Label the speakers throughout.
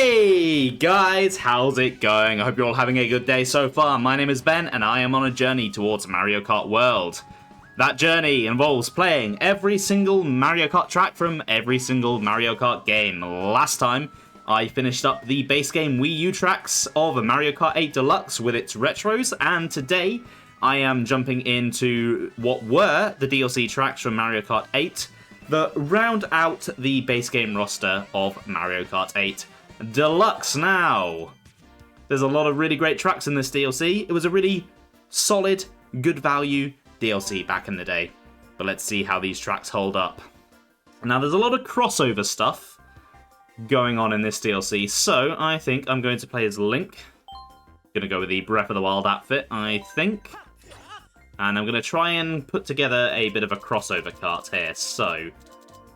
Speaker 1: Hey guys, how's it going? I hope you're all having a good day so far. My name is Ben and I am on a journey towards Mario Kart World. That journey involves playing every single Mario Kart track from every single Mario Kart game. Last time, I finished up the base game Wii U tracks of Mario Kart 8 Deluxe with its retros, and today I am jumping into what were the DLC tracks from Mario Kart 8 that round out the base game roster of Mario Kart 8 Deluxe. Now, there's a lot of really great tracks in this DLC. It was a really solid, good value DLC back in the day. But let's see how these tracks hold up. Now, there's a lot of crossover stuff going on in this DLC, so I think I'm going to play as Link. Gonna go with the Breath of the Wild outfit, I think. And I'm going to try and put together a bit of a crossover kart here. So,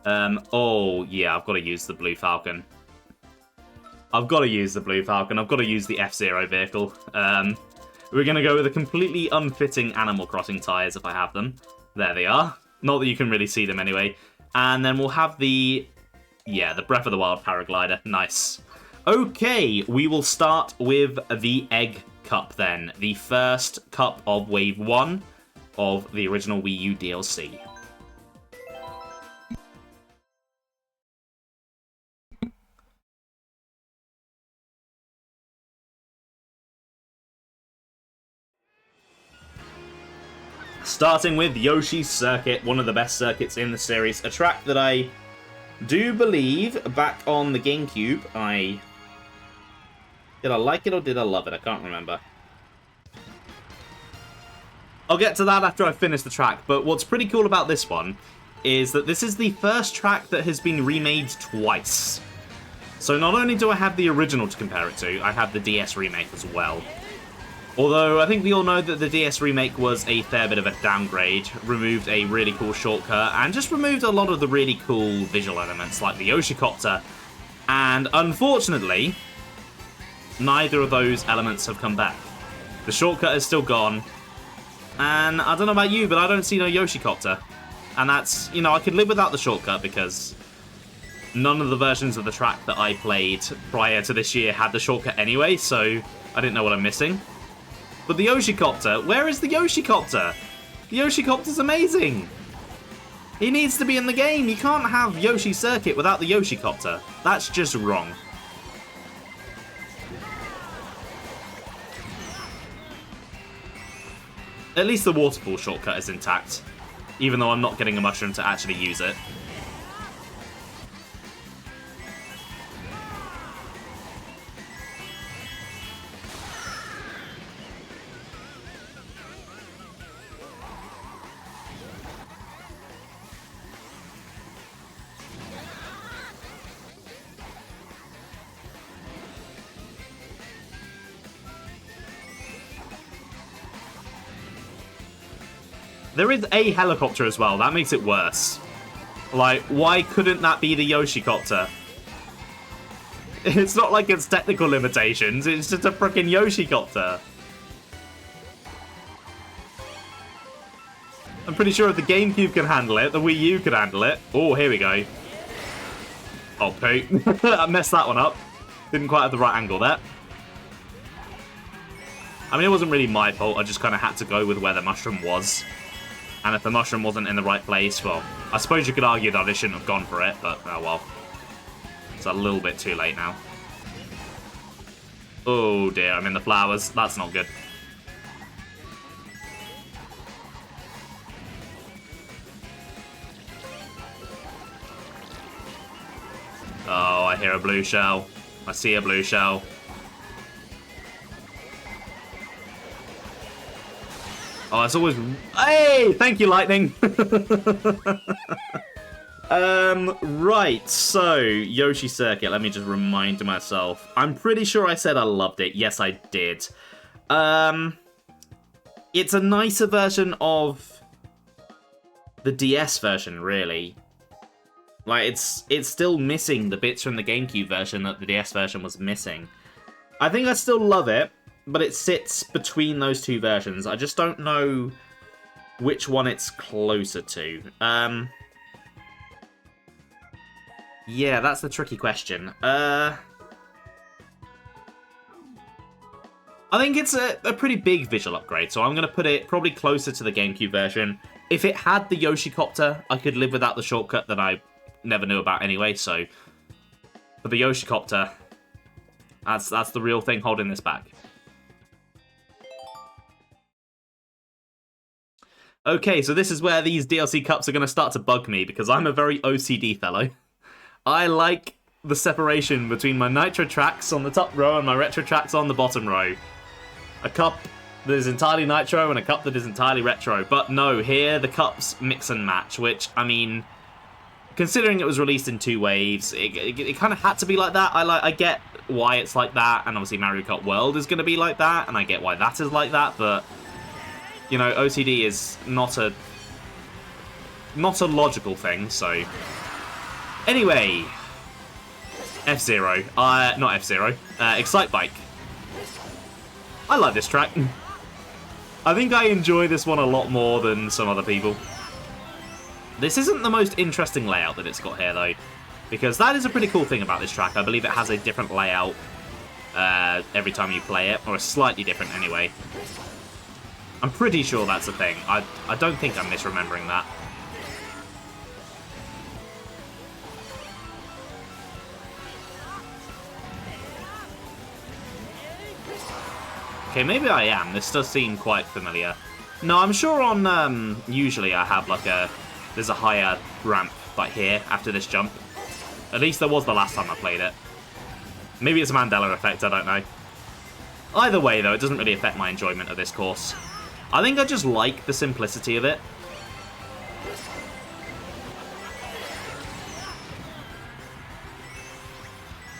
Speaker 1: oh yeah, I've got to use the Blue Falcon. I've got to use the F-Zero vehicle. We're going to go with a completely unfitting Animal Crossing tyres if I have them. There they are. Not that you can really see them anyway. And then we'll have the Breath of the Wild paraglider. Nice. Okay, we will start with the Egg Cup then. The first cup of Wave 1 of the original Wii U DLC. Starting with Yoshi's Circuit, one of the best circuits in the series. A track that I do believe back on the GameCube, did I like it or did I love it? I can't remember. I'll get to that after I finish the track, but what's pretty cool about this one is that this is the first track that has been remade twice. So not only do I have the original to compare it to, I have the DS remake as well. Although I think we all know that the DS remake was a fair bit of a downgrade, removed a really cool shortcut, and just removed a lot of the really cool visual elements like the Yoshi Copter. And unfortunately, neither of those elements have come back. The shortcut is still gone, and I don't know about you, but I don't see no Yoshi Copter. And that's, you know, I could live without the shortcut because none of the versions of the track that I played prior to this year had the shortcut anyway, so I didn't know what I'm missing. But the Yoshi Copter, where is the Yoshi Copter? The Yoshi Copter's amazing! He needs to be in the game. You can't have Yoshi Circuit without the Yoshi Copter. That's just wrong. At least the waterfall shortcut is intact, even though I'm not getting a mushroom to actually use it. There is a helicopter as well, that makes it worse. Like, why couldn't that be the Yoshi Copter? It's not like it's technical limitations, it's just a frickin' Yoshi Copter. I'm pretty sure if the GameCube can handle it, the Wii U could handle it. Oh, here we go. Oh, poop. I messed that one up. Didn't quite have the right angle there. I mean, it wasn't really my fault, I just kind of had to go with where the mushroom was. And if the mushroom wasn't in the right place, well, I suppose you could argue that I shouldn't have gone for it, but oh well. It's a little bit too late now. Oh dear, I'm in the flowers. That's not good. Oh, I hear a blue shell. I see a blue shell. Oh, it's always... Hey! Thank you, Lightning! Right, so, Yoshi Circuit. Let me just remind myself. I'm pretty sure I said I loved it. Yes, I did. It's a nicer version of the DS version, really. Like, it's still missing the bits from the GameCube version that the DS version was missing. I think I still love it, but it sits between those two versions. I just don't know which one it's closer to. Yeah, that's the tricky question. I think it's a pretty big visual upgrade, so I'm going to put it probably closer to the GameCube version. If it had the Yoshi copter, I could live without the shortcut that I never knew about anyway, so... For the Yoshi copter, that's the real thing holding this back. Okay, so this is where these DLC cups are going to start to bug me, because I'm a very OCD fellow. I like the separation between my Nitro tracks on the top row and my Retro tracks on the bottom row. A cup that is entirely Nitro and a cup that is entirely Retro. But no, here the cups mix and match, which, I mean, considering it was released in 2 waves, it kind of had to be like that. I get why it's like that, and obviously Mario Kart World is going to be like that, and I get why that is like that, but... You know, OCD is not a logical thing, so... Anyway... F-Zero. Not F-Zero. Excitebike. I like this track. I think I enjoy this one a lot more than some other people. This isn't the most interesting layout that it's got here, though. Because that is a pretty cool thing about this track. I believe it has a different layout every time you play it. Or a slightly different, anyway. I'm pretty sure that's a thing. I don't think I'm misremembering that. Okay, maybe I am. This does seem quite familiar. No, I'm sure on, usually I have like there's a higher ramp like here after this jump. At least there was the last time I played it. Maybe it's a Mandela effect, I don't know. Either way, though, it doesn't really affect my enjoyment of this course. I think I just like the simplicity of it.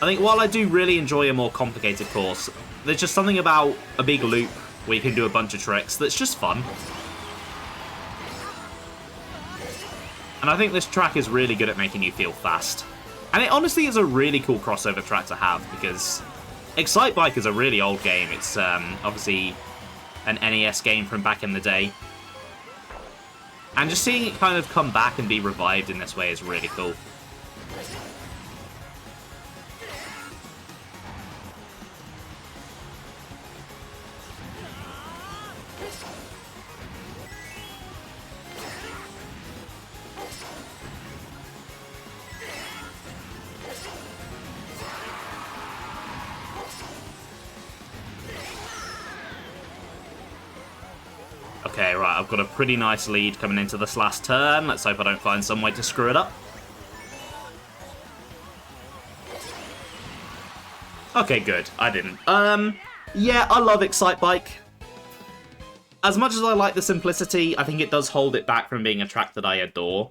Speaker 1: I think while I do really enjoy a more complicated course, there's just something about a big loop where you can do a bunch of tricks that's just fun. And I think this track is really good at making you feel fast. And it honestly is a really cool crossover track to have, because Excitebike is a really old game. It's obviously an NES game from back in the day. And just seeing it kind of come back and be revived in this way is really cool. Okay, right, I've got a pretty nice lead coming into this last turn. Let's hope I don't find some way to screw it up. Okay, good. I didn't. Yeah, I love Excitebike. As much as I like the simplicity, I think it does hold it back from being a track that I adore.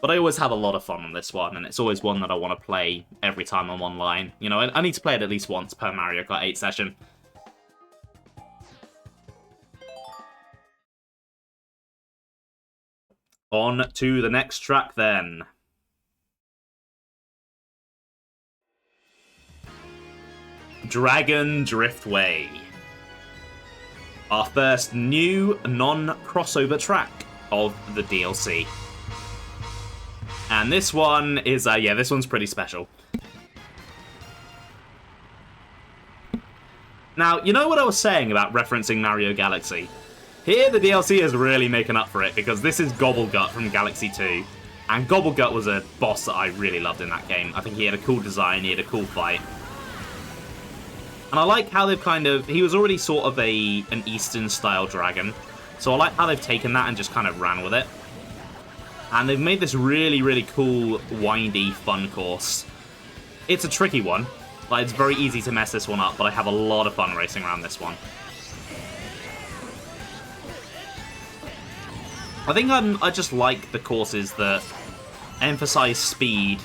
Speaker 1: But I always have a lot of fun on this one, and it's always one that I want to play every time I'm online. You know, I need to play it at least once per Mario Kart 8 session. On to the next track, then. Dragon Driftway. Our first new non-crossover track of the DLC. And this one is, yeah, this one's pretty special. Now, you know what I was saying about referencing Mario Galaxy? Here, the DLC is really making up for it, because this is Gobblegut from Galaxy 2. And Gobblegut was a boss that I really loved in that game. I think he had a cool design, he had a cool fight. And I like how they've kind of... He was already sort of an Eastern-style dragon. So I like how they've taken that and just kind of ran with it. And they've made this really, really cool, windy, fun course. It's a tricky one. Like, it's very easy to mess this one up, but I have a lot of fun racing around this one. I think I just like the courses that emphasize speed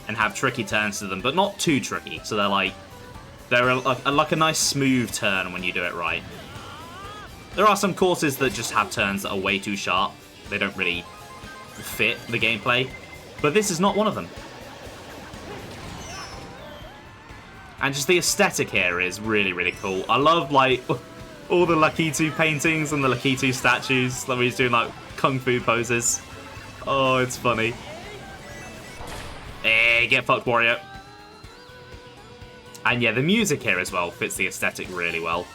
Speaker 1: and have tricky turns to them, but not too tricky. So they're like a nice smooth turn when you do it right. There are some courses that just have turns that are way too sharp. They don't really fit the gameplay, but this is not one of them. And just the aesthetic here is really, really cool. I love, like, all the Lakitu paintings and the Lakitu statues. Like, he's doing, like, kung fu poses. Oh, it's funny. Hey, get fucked, Wario. And yeah, the music here as well fits the aesthetic really well.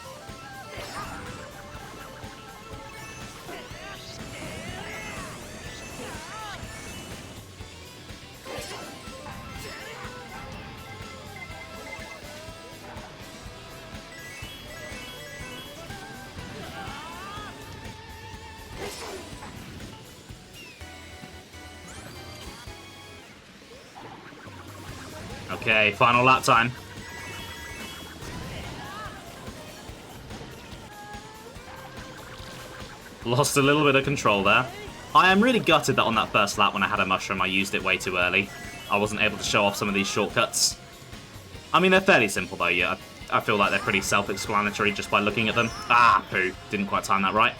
Speaker 1: Okay, final lap time. Lost a little bit of control there. I am really gutted that on that first lap when I had a mushroom, I used it way too early. I wasn't able to show off some of these shortcuts. I mean, they're fairly simple though, yeah. I feel like they're pretty self-explanatory just by looking at them. Ah, poo. Didn't quite time that right.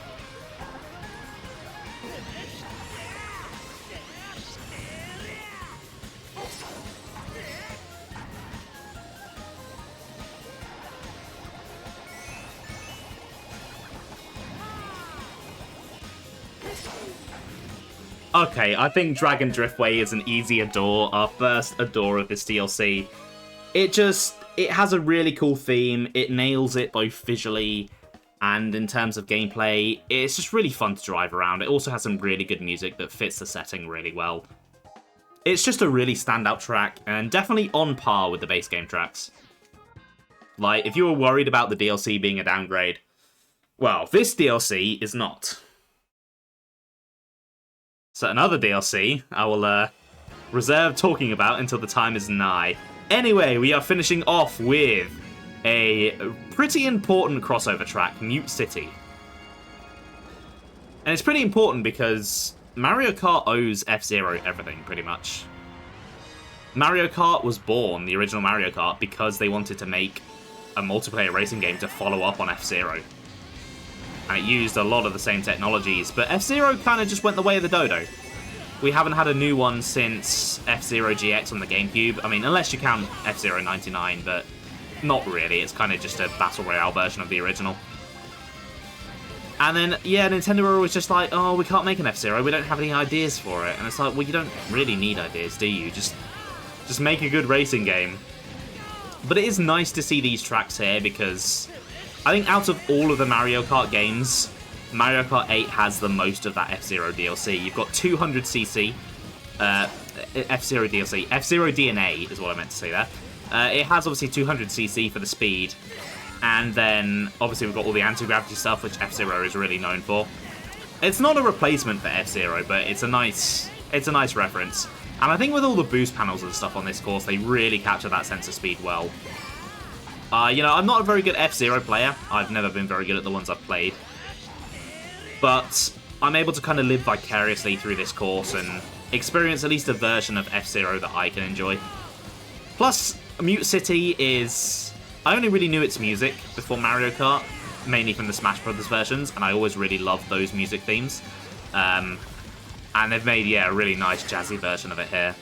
Speaker 1: Okay, I think Dragon Driftway is an easy adore, our first adore of this DLC. It has a really cool theme, it nails it both visually and in terms of gameplay. It's just really fun to drive around. It also has some really good music that fits the setting really well. It's just a really standout track, and definitely on par with the base game tracks. Like, if you were worried about the DLC being a downgrade, well, this DLC is not. So another DLC I will reserve talking about until the time is nigh. Anyway, we are finishing off with a pretty important crossover track, Mute City. And it's pretty important because Mario Kart owes F-Zero everything, pretty much. Mario Kart was born, the original Mario Kart, because they wanted to make a multiplayer racing game to follow up on F-Zero. And it used a lot of the same technologies, but F-Zero kind of just went the way of the dodo. We haven't had a new one since F-Zero GX on the GameCube. I mean, unless you count F-Zero 99, but not really. It's kind of just a Battle Royale version of the original. And then, yeah, Nintendo were always just like, oh, we can't make an F-Zero, we don't have any ideas for it. And it's like, well, you don't really need ideas, do you? Just make a good racing game. But it is nice to see these tracks here because I think out of all of the Mario Kart games, Mario Kart 8 has the most of that F-Zero DLC. You've got 200cc F-Zero DLC. F-Zero DNA is what I meant to say there. It has obviously 200cc for the speed. And then, obviously, we've got all the anti-gravity stuff, which F-Zero is really known for. It's not a replacement for F-Zero, but it's a nice reference. And I think with all the boost panels and stuff on this course, they really capture that sense of speed well. You know, I'm not a very good F-Zero player. I've never been very good at the ones I've played. But I'm able to kind of live vicariously through this course and experience at least a version of F-Zero that I can enjoy. Plus, Mute City is... I only really knew its music before Mario Kart, mainly from the Smash Brothers versions, and I always really loved those music themes. And they've made, yeah, a really nice jazzy version of it here.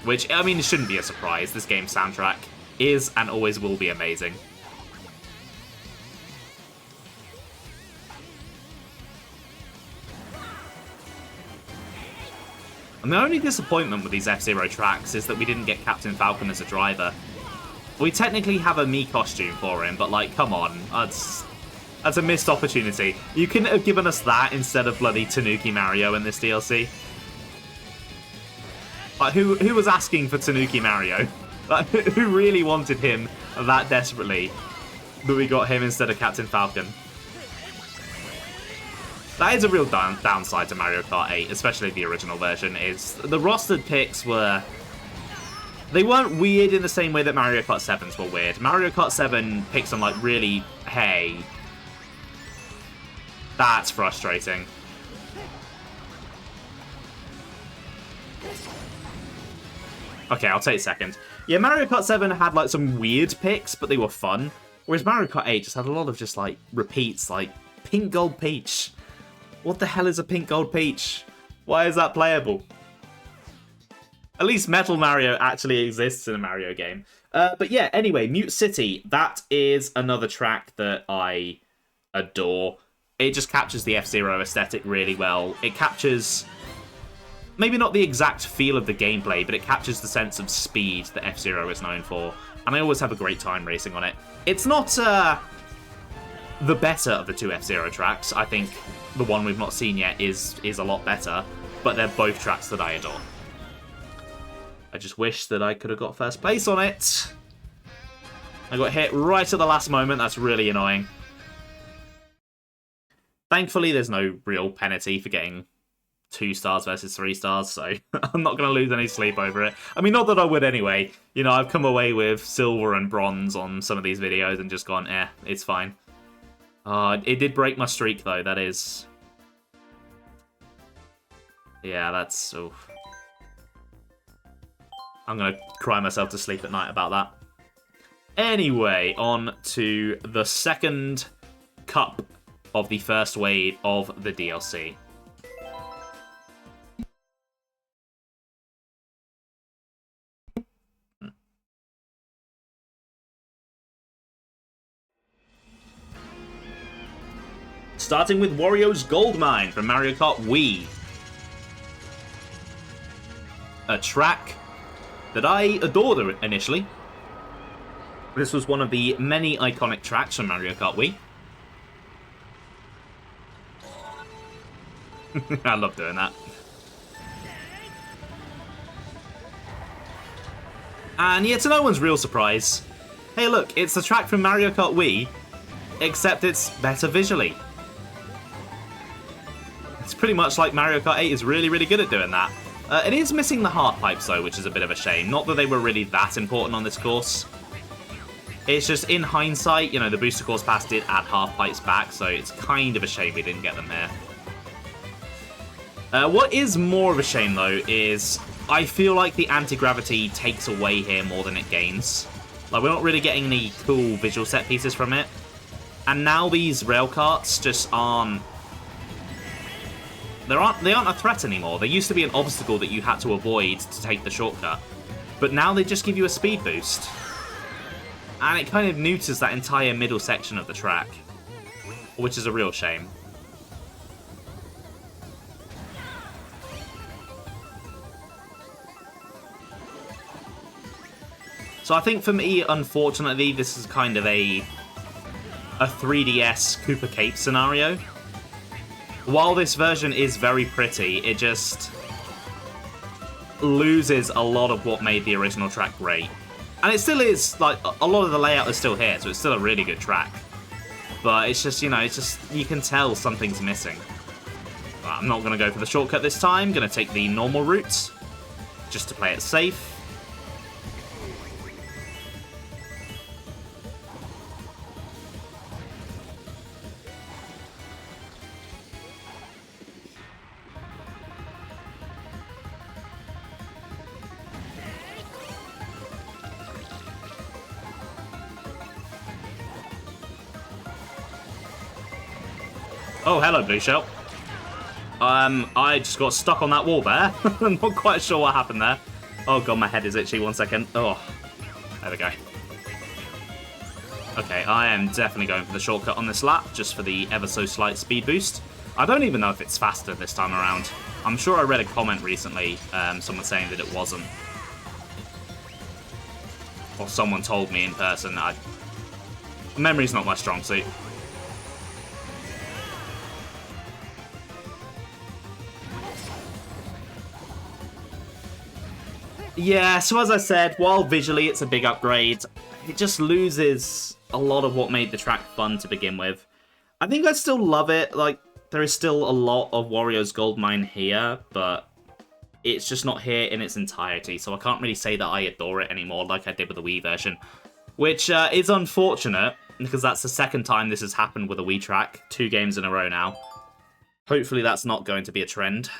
Speaker 1: Which, I mean, it shouldn't be a surprise. This game's soundtrack is and always will be amazing. And the only disappointment with these F-Zero tracks is that we didn't get Captain Falcon as a driver. We technically have a Mii costume for him, but, like, come on. That's a missed opportunity. You couldn't have given us that instead of bloody Tanuki Mario in this DLC. Like, who was asking for Tanuki Mario? Like, who really wanted him that desperately that we got him instead of Captain Falcon? That is a real downside to Mario Kart 8, especially the original version, is the rostered picks were... They weren't weird in the same way that Mario Kart 7s were weird. Mario Kart 7 picks on, like, really, hey... That's frustrating. Okay, I'll take second. Yeah, Mario Kart 7 had, like, some weird picks, but they were fun. Whereas Mario Kart 8 just had a lot of just, like, repeats, like, Pink Gold Peach. What the hell is a Pink Gold Peach? Why is that playable? At least Metal Mario actually exists in a Mario game. But yeah, anyway, Mute City. That is another track that I adore. It just captures the F-Zero aesthetic really well. It captures... maybe not the exact feel of the gameplay, but it captures the sense of speed that F-Zero is known for. And I always have a great time racing on it. It's not the better of the two F-Zero tracks. I think the one we've not seen yet is a lot better. But they're both tracks that I adore. I just wish that I could have got first place on it. I got hit right at the last moment. That's really annoying. Thankfully, there's no real penalty for getting 2 stars versus 3 stars, so I'm not going to lose any sleep over it. I mean, not that I would anyway. You know, I've come away with silver and bronze on some of these videos and just gone, it's fine. It did break my streak, though, that is... Yeah, that's... Oof. I'm going to cry myself to sleep at night about that. Anyway, on to the second cup of the first wave of the DLC. Starting with Wario's Gold Mine from Mario Kart Wii. A track that I adored initially. This was one of the many iconic tracks from Mario Kart Wii. I love doing that. And yeah, to no one's real surprise, hey look, it's the track from Mario Kart Wii, except it's better visually. It's pretty much like Mario Kart 8 is really, really good at doing that. It is missing the heart pipes though, which is a bit of a shame. Not that they were really that important on this course. It's just, in hindsight, you know, the booster course pass did add half pipes back, so it's kind of a shame we didn't get them here. What is more of a shame, though, is I feel like the anti-gravity takes away here more than it gains. Like, we're not really getting any cool visual set pieces from it. And now these rail carts just aren't... They aren't a threat anymore. They used to be an obstacle that you had to avoid to take the shortcut. But now they just give you a speed boost. And it kind of neuters that entire middle section of the track. Which is a real shame. So I think for me, unfortunately, this is kind of a 3DS Cooper Cape scenario. While this version is very pretty, it just loses a lot of what made the original track great. And it still is, like, a lot of the layout is still here, so it's still a really good track. But it's just, you know, you can tell something's missing. I'm not going to go for the shortcut this time, I'm going to take the normal route, just to play it safe. Oh, hello, Blue Shell. I just got stuck on that wall there. I'm not quite sure what happened there. Oh god, my head is itchy. 1 second. Oh, there we go. Okay, I am definitely going for the shortcut on this lap, just for the ever so slight speed boost. I don't even know if it's faster this time around. I'm sure I read a comment recently, someone saying that it wasn't. Or someone told me in person. Memory's not my strong suit. Yeah, so as I said, while visually it's a big upgrade, it just loses a lot of what made the track fun to begin with. I think I still love it, like, there is still a lot of Wario's Gold Mine here, but it's just not here in its entirety, so I can't really say that I adore it anymore like I did with the Wii version. Which is unfortunate, because that's the second time this has happened with a Wii track, 2 games in a row now. Hopefully that's not going to be a trend.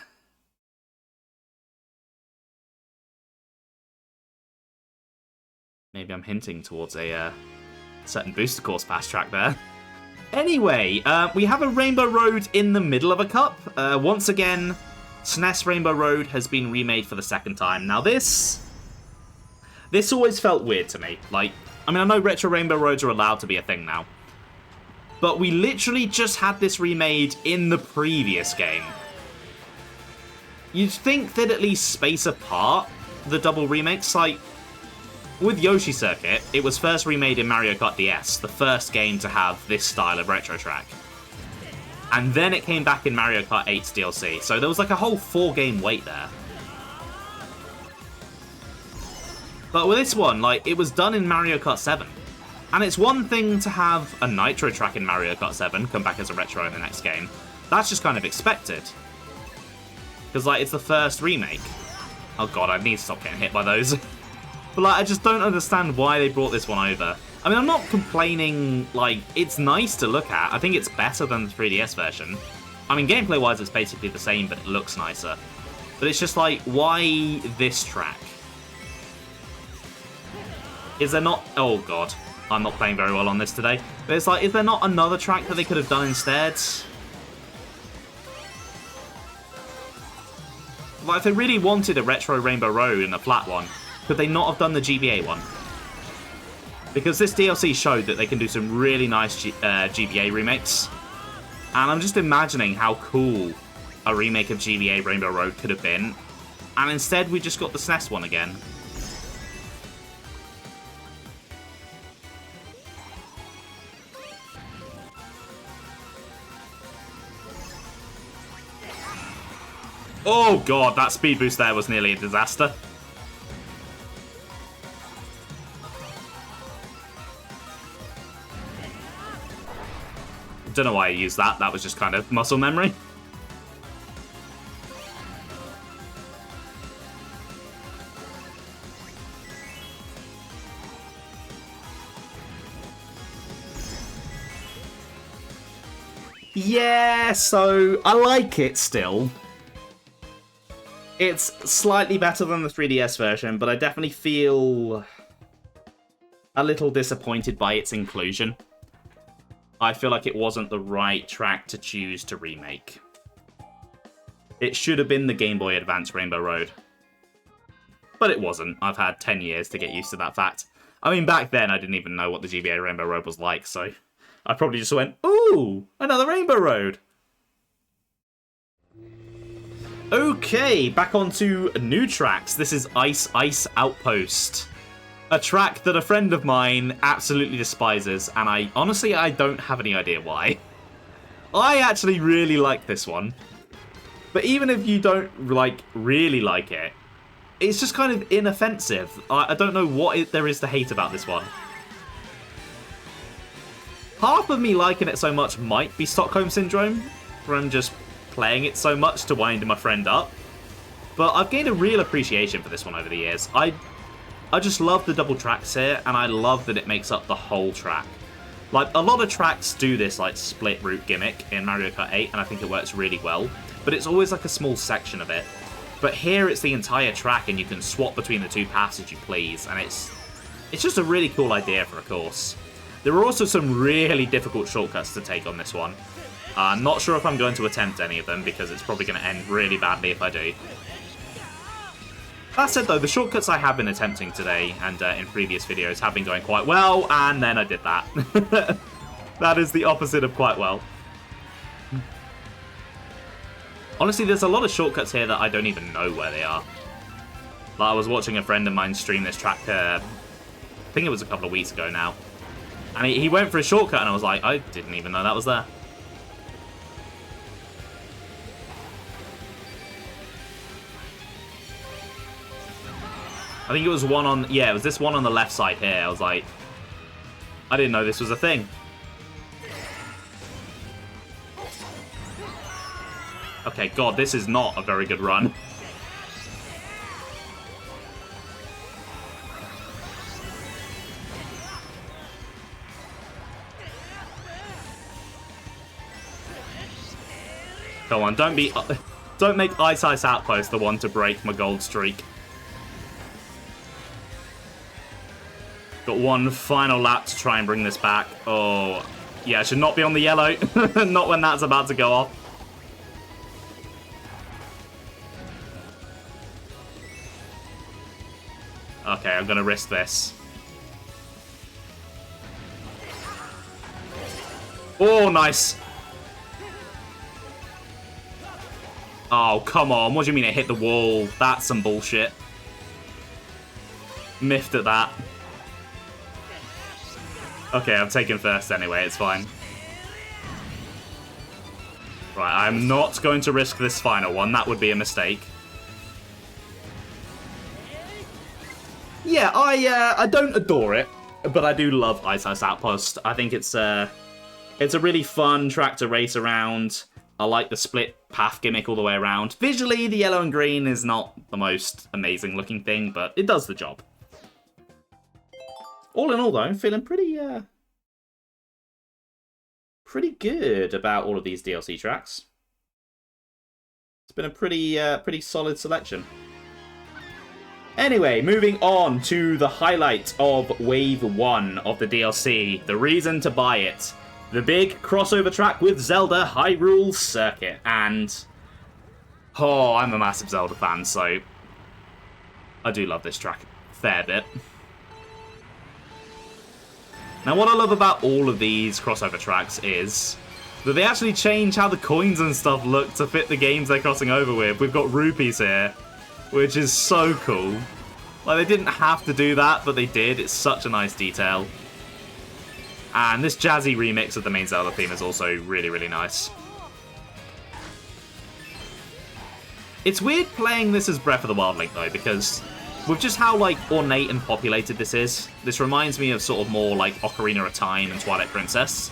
Speaker 1: Maybe I'm hinting towards a certain booster course pass track there. Anyway, we have a Rainbow Road in the middle of a cup. Once again, SNES Rainbow Road has been remade for the second time. Now this always felt weird to me. Like, I mean, I know retro Rainbow Roads are allowed to be a thing now. But we literally just had this remade in the previous game. You'd think they'd at least space apart the double remakes, like... With Yoshi Circuit, it was first remade in Mario Kart DS, the first game to have this style of retro track. And then it came back in Mario Kart 8's DLC, so there was like a whole 4-game wait there. But with this one, like, it was done in Mario Kart 7. And it's one thing to have a Nitro track in Mario Kart 7 come back as a retro in the next game. That's just kind of expected. Because, like, it's the first remake. Oh god, I need to stop getting hit by those. But, like, I just don't understand why they brought this one over. I mean, I'm not complaining, like, it's nice to look at. I think it's better than the 3DS version. I mean, gameplay-wise, it's basically the same, but it looks nicer. But it's just like, why this track? Is there not... Oh, God. I'm not playing very well on this today. But it's like, is there not another track that they could have done instead? Like, if they really wanted a retro Rainbow Road and a flat one, could they not have done the GBA one? Because this DLC showed that they can do some really nice GBA remakes. And I'm just imagining how cool a remake of GBA Rainbow Road could have been. And instead, we just got the SNES one again. Oh god, that speed boost there was nearly a disaster. Don't know why I used that. That was just kind of muscle memory. Yeah, so I like it still. It's slightly better than the 3DS version, but I definitely feel a little disappointed by its inclusion. I feel like it wasn't the right track to choose to remake. It should have been the Game Boy Advance Rainbow Road. But it wasn't. I've had 10 years to get used to that fact. I mean, back then I didn't even know what the GBA Rainbow Road was like, so I probably just went, ooh, another Rainbow Road. Okay, back onto new tracks. This is Ice Ice Outpost. A track that a friend of mine absolutely despises, and I don't have any idea why. I actually really like this one. But even if you don't, really like it, it's just kind of inoffensive. I don't know what there is to hate about this one. Half of me liking it so much might be Stockholm Syndrome, from just playing it so much to wind my friend up. But I've gained a real appreciation for this one over the years. I just love the double tracks here, and I love that it makes up the whole track. Like, a lot of tracks do this, like, split route gimmick in Mario Kart 8, and I think it works really well. But it's always, like, a small section of it. But here it's the entire track, and you can swap between the two paths as you please, and it's just a really cool idea for a course. There are also some really difficult shortcuts to take on this one. I'm not sure if I'm going to attempt any of them, because it's probably going to end really badly if I do. That said, though, the shortcuts I have been attempting today and in previous videos have been going quite well, and then I did that. That is the opposite of quite well. Honestly, there's a lot of shortcuts here that I don't even know where they are. Like, I was watching a friend of mine stream this track, I think it was a couple of weeks ago now. And he went for a shortcut, and I was like, I didn't even know that was there. I think it was one on... Yeah, it was this one on the left side here. I was like... I didn't know this was a thing. Okay, God, this is not a very good run. Come on, don't make Ice Ice Outpost the one to break my gold streak. Got one final lap to try and bring this back. Oh, yeah, I should not be on the yellow. Not when that's about to go off. Okay, I'm going to risk this. Oh, nice. Oh, come on. What do you mean it hit the wall? That's some bullshit. Miffed at that. Okay, I'm taking first anyway, it's fine. Right, I'm not going to risk this final one. That would be a mistake. Yeah, I don't adore it, but I do love Ice Ice Outpost. I think it's a really fun track to race around. I like the split path gimmick all the way around. Visually, the yellow and green is not the most amazing looking thing, but it does the job. All in all, though, I'm feeling pretty good about all of these DLC tracks. It's been a pretty solid selection. Anyway, moving on to the highlight of Wave 1 of the DLC, the reason to buy it. The big crossover track with Zelda Hyrule Circuit, and oh, I'm a massive Zelda fan, so I do love this track a fair bit. Now, what I love about all of these crossover tracks is that they actually change how the coins and stuff look to fit the games they're crossing over with. We've got rupees here, which is so cool. Like, they didn't have to do that, but they did. It's such a nice detail. And this jazzy remix of the main Zelda theme is also really, really nice. It's weird playing this as Breath of the Wild Link, though, because with just how, like, ornate and populated this is, this reminds me of sort of more, like, Ocarina of Time and Twilight Princess.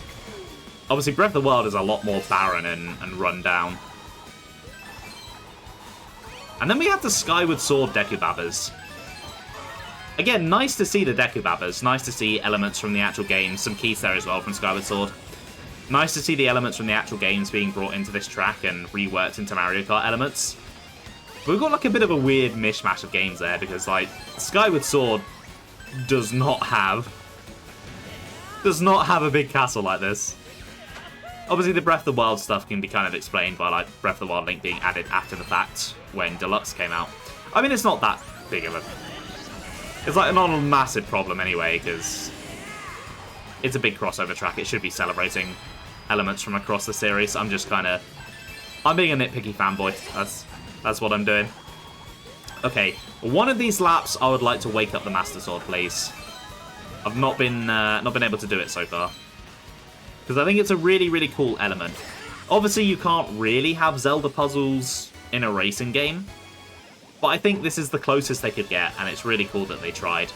Speaker 1: Obviously, Breath of the Wild is a lot more barren and run down. And then we have the Skyward Sword Deku Babbas. Again, nice to see the Deku Babbas. Nice to see elements from the actual game. Some keys there as well from Skyward Sword. Nice to see the elements from the actual games being brought into this track and reworked into Mario Kart elements. But we've got like a bit of a weird mishmash of games there because like Skyward Sword does not have a big castle like this. Obviously the Breath of the Wild stuff can be kind of explained by like Breath of the Wild Link being added after the fact when Deluxe came out. I mean, it's not that big of a... It's like not a massive problem anyway, because it's a big crossover track. It should be celebrating elements from across the series. I'm just kind of... I'm being a nitpicky fanboy. That's what I'm doing. Okay, one of these laps I would like to wake up the Master Sword, please. I've not been able to do it so far. Because I think it's a really, really cool element. Obviously, you can't really have Zelda puzzles in a racing game. But I think this is the closest they could get, and it's really cool that they tried.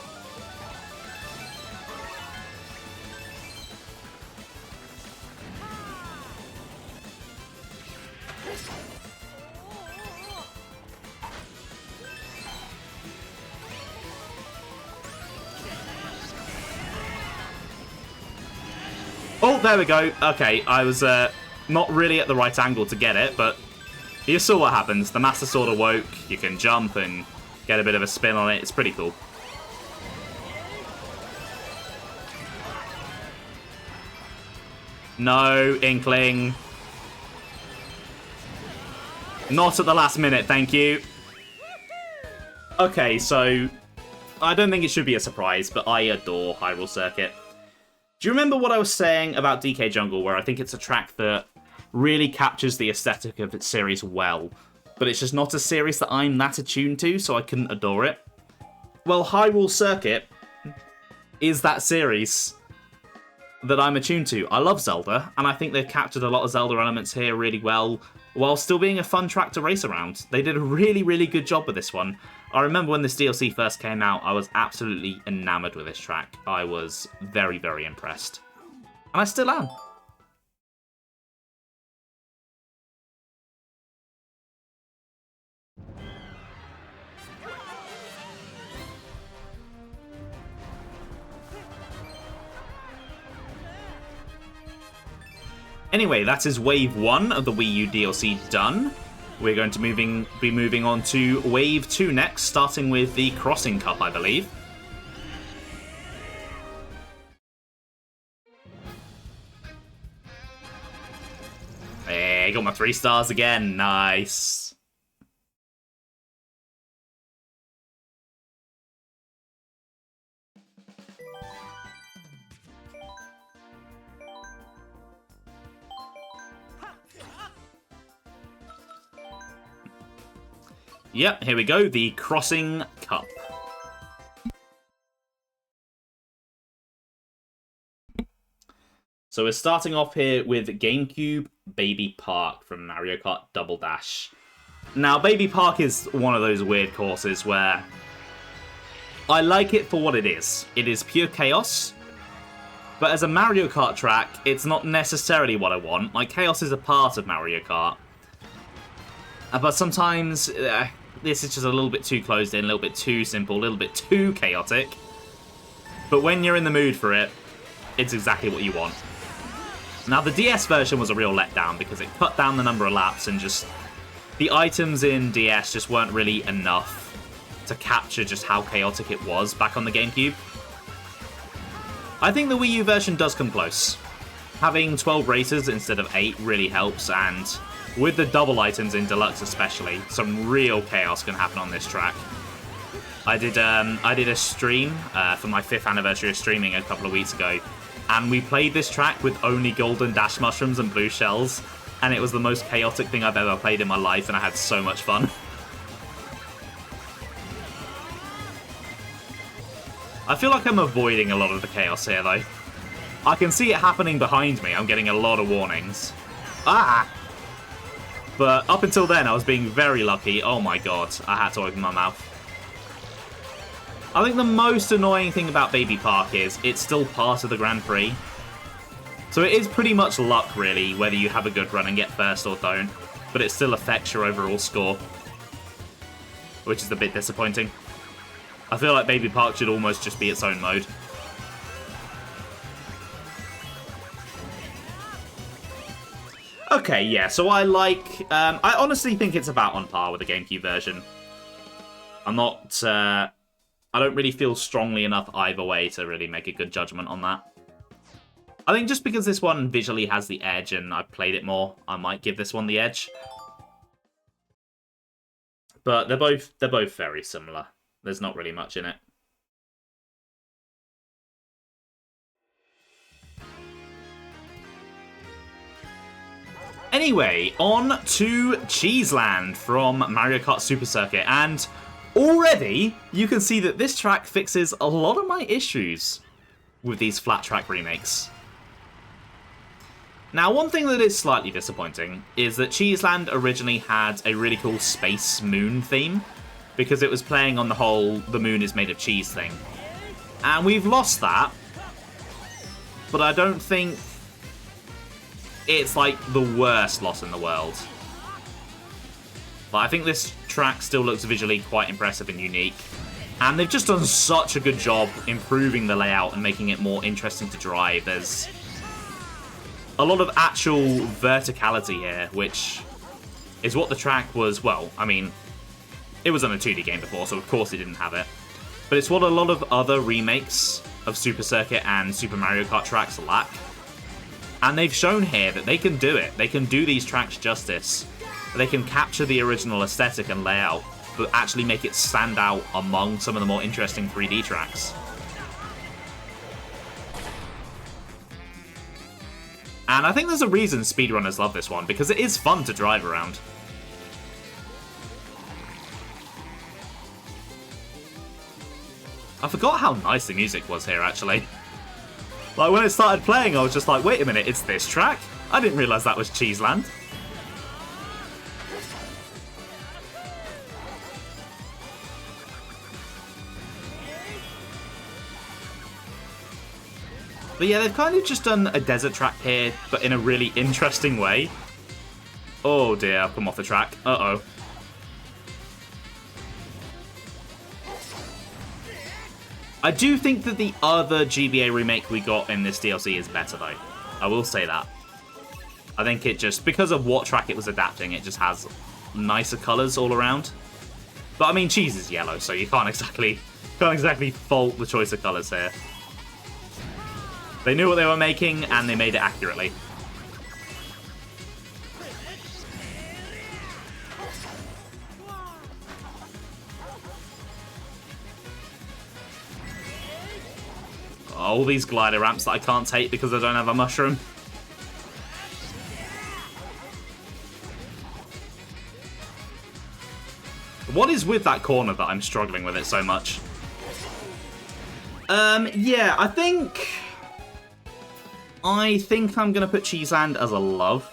Speaker 1: Oh, there we go. Okay, I was not really at the right angle to get it, but you saw what happens. The Master Sword awoke, you can jump and get a bit of a spin on it. It's pretty cool. No, Inkling. Not at the last minute, thank you. Okay, so I don't think it should be a surprise, but I adore Hyrule Circuit. Do you remember what I was saying about DK Jungle, where I think it's a track that really captures the aesthetic of its series well, but it's just not a series that I'm that attuned to, so I couldn't adore it? Well, Hyrule Circuit is that series that I'm attuned to. I love Zelda, and I think they've captured a lot of Zelda elements here really well, while still being a fun track to race around. They did a really, really good job with this one. I remember when this DLC first came out, I was absolutely enamored with this track. I was very, very impressed. And I still am. Anyway, that is Wave 1 of the Wii U DLC done. We're going to be moving on to Wave 2 next, starting with the Crossing Cup, I believe. Hey, got my 3 stars again. Nice. Yep, here we go, the Crossing Cup. So we're starting off here with GameCube Baby Park from Mario Kart Double Dash. Now, Baby Park is one of those weird courses where I like it for what it is. It is pure chaos, But as a Mario Kart track, it's not necessarily what I want. Like, chaos is a part of Mario Kart. But sometimes, this is just a little bit too closed in, a little bit too simple, a little bit too chaotic. But when you're in the mood for it, it's exactly what you want. Now, the DS version was a real letdown because it cut down the number of laps and just... the items in DS just weren't really enough to capture just how chaotic it was back on the GameCube. I think the Wii U version does come close. Having 12 races instead of 8 really helps, and with the double items in Deluxe especially, some real chaos can happen on this track. I did a stream for my 5th anniversary of streaming a couple of weeks ago, and we played this track with only golden dash mushrooms and blue shells, and it was the most chaotic thing I've ever played in my life, and I had so much fun. I feel like I'm avoiding a lot of the chaos here, though. I can see it happening behind me. I'm getting a lot of warnings. Ah! But up until then, I was being very lucky. Oh my god, I had to open my mouth. I think the most annoying thing about Baby Park is it's still part of the Grand Prix. So it is pretty much luck, really, whether you have a good run and get first or don't. But it still affects your overall score, which is a bit disappointing. I feel like Baby Park should almost just be its own mode. Okay, yeah, so I honestly think it's about on par with the GameCube version. I'm not, I don't really feel strongly enough either way to really make a good judgment on that. I think just because this one visually has the edge and I've played it more, I might give this one the edge. But they're both very similar. There's not really much in it. Anyway, on to Cheeseland from Mario Kart Super Circuit, and already you can see that this track fixes a lot of my issues with these flat track remakes. Now, one thing that is slightly disappointing is that Cheeseland originally had a really cool space moon theme, because it was playing on the whole the moon is made of cheese thing. And we've lost that, but I don't think it's like the worst loss in the world. But I think this track still looks visually quite impressive and unique. And they've just done such a good job improving the layout and making it more interesting to drive. There's a lot of actual verticality here, which is what the track was, well, I mean, it was on a 2D game before, so of course it didn't have it. But it's what a lot of other remakes of Super Circuit and Super Mario Kart tracks lack. And they've shown here that they can do it. They can do these tracks justice. They can capture the original aesthetic and layout, but actually make it stand out among some of the more interesting 3D tracks. And I think there's a reason speedrunners love this one, because it is fun to drive around. I forgot how nice the music was here, actually. Like, when it started playing, I was just like, wait a minute, it's this track? I didn't realise that was Cheeseland. But yeah, they've kind of just done a desert track here, but in a really interesting way. Oh dear, I've come off the track. Uh-oh. I do think that the other GBA remake we got in this DLC is better, though. I will say that. I think it just, because of what track it was adapting, it just has nicer colours all around. But I mean, cheese is yellow, so you can't exactly fault the choice of colours here. They knew what they were making, and they made it accurately. All these glider ramps that I can't take because I don't have a mushroom. What is with that corner that I'm struggling with it so much? Yeah, I think I'm going to put Cheeseland as a love.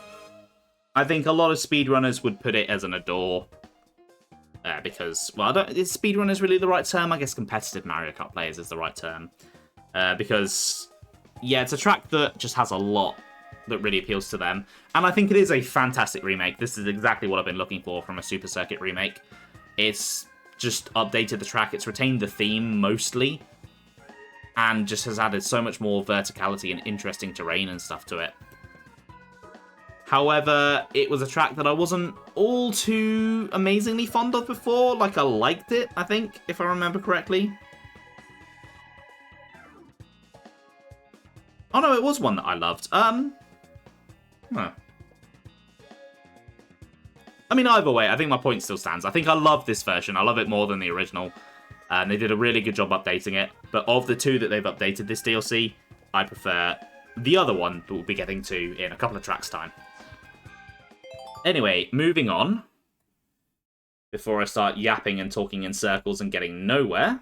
Speaker 1: I think a lot of speedrunners would put it as an adore. Because, well, is speedrunners really the right term? I guess competitive Mario Kart players is the right term. Because yeah, it's a track that just has a lot that really appeals to them. And I think it is a fantastic remake. This is exactly what I've been looking for from a Super Circuit remake. It's just updated the track. It's retained the theme mostly. And just has added so much more verticality and interesting terrain and stuff to it. However, it was a track that I wasn't all too amazingly fond of before. Like, I liked it, I think, if I remember correctly. Oh no, it was one that I loved. Huh. I mean, either way, I think my point still stands. I think I love this version. I love it more than the original. And they did a really good job updating it. But of the two that they've updated this DLC, I prefer the other one that we'll be getting to in a couple of tracks' time. Anyway, moving on. Before I start yapping and talking in circles and getting nowhere.